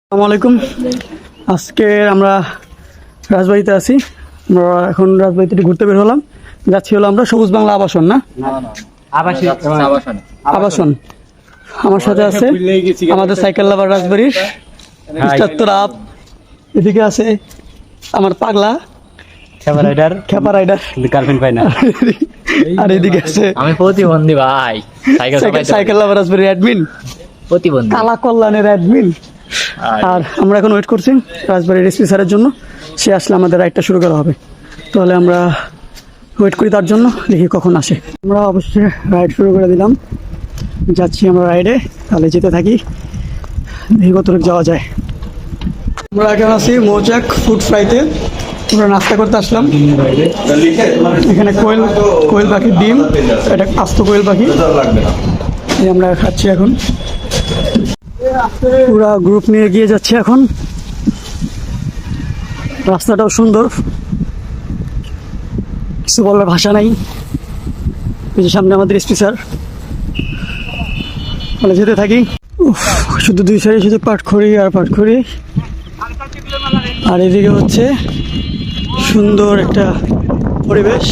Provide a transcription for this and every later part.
আসসালামু আলাইকুম। আজকে আমরা রাজবাড়িতে আছি। আমরা এখন রাজবাড়িতে ঘুরতে বের হলাম। যাচ্ছি হলো আমরা সবুজ বাংলা আবাসন, না আবাসন। আমার সাথে আছে আমাদের সাইকেল লাভার রাজবাড়ির মিস্টার আপ, এদিকে আছে আমার পাগলা খেপা রাইডার গার্লফ্রেন্ড পাই না। আর এদিকে আছে আমি প্রতিবন্ধী ভাই, সাইকেল লাভার রাজবাড়ির অ্যাডমিন প্রতিবন্ধী। কালা কল্যাণের অ্যাডমিন। আর আমরা এখন ওয়েট করছি রাজবাড়ির এসপি স্যারের জন্য। সে আসলে আমাদের রাইডটা শুরু করা হবে, তাহলে আমরা ওয়েট করি তার জন্য, দেখি কখন আসে। আমরা অবশ্যই রাইড শুরু করে দিলাম, যাচ্ছি আমরা রাইডে। তাহলে যেতে থাকি, দেখি কতটুকু যাওয়া যায়। আমরা এখন আছি মৌচাক ফুড ফ্রাইতে। আমরা নাস্তা করতে আসলাম। এখানে কোয়েল পাখির ডিম, এটা আস্ত কোয়েল পাখি, এই আমরা খাচ্ছি এখন। পুরা গ্রুপ নিয়ে গিয়ে যাচ্ছে এখন। রাস্তাটাও সুন্দর, কিছু বলার ভাষা নাই। এই যে সামনে আমাদের এসপি স্যার, মানে যেতে থাকি। শুধু দুই সাইডে শুধু পাটখড়ি আর পাটখড়ি। আর এদিকে হচ্ছে সুন্দর একটা পরিবেশ।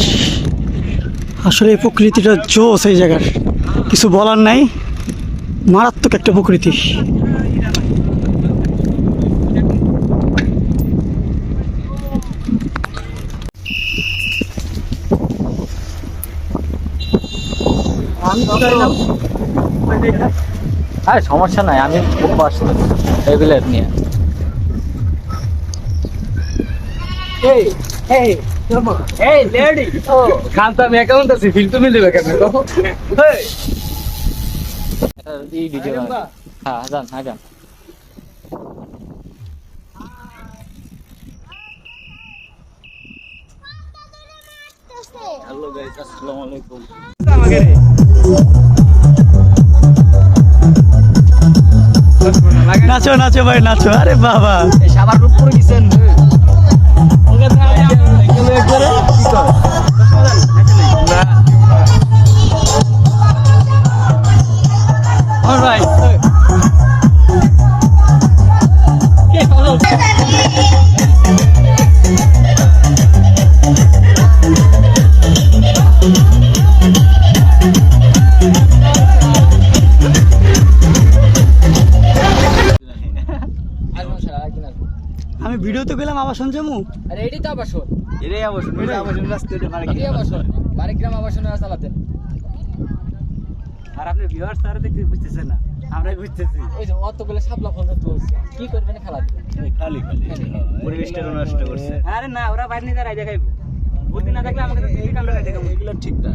আসলে এই প্রকৃতিটা জোস, এই জায়গার কিছু বলার নাই, মারাত্মক একটা প্রকৃতি। হ্যাঁ, সমস্যা নাই, আমি আসলে রেগুলার নিয়ে। হ্যাঁ, যান। হ্যালো গাইস, আসসালামু আলাইকুম। নাচো নাচো ভাই নাচো। আরে বাবা, সাবার রূপ করে দিচ্ছেন। আমি ভিডিওতে গেলাম আবাসন যাবো। আরে এটাই তো আবাসন, এটাই আবাসন, রাস্তাটা মানে কি? এটাই আবাসন, বাড়িগ্রাম আবাসনে চালাতেন। আর আপনি ভিউয়ার্স তারা দেখতে বুঝতেছেন না, আমরাই বুঝতেছি। ওই যে অতগুলো শাপলা ফল তুলছে, কি করবেন খেলা দিবেন? খালি পরিবেশটা নষ্ট করছে। আরে না, ওরা বাইরে নিয়ে রাইডে খাইবো। বুদ্ধি না থাকলে আমাকে তো এগুলো ঠিক না।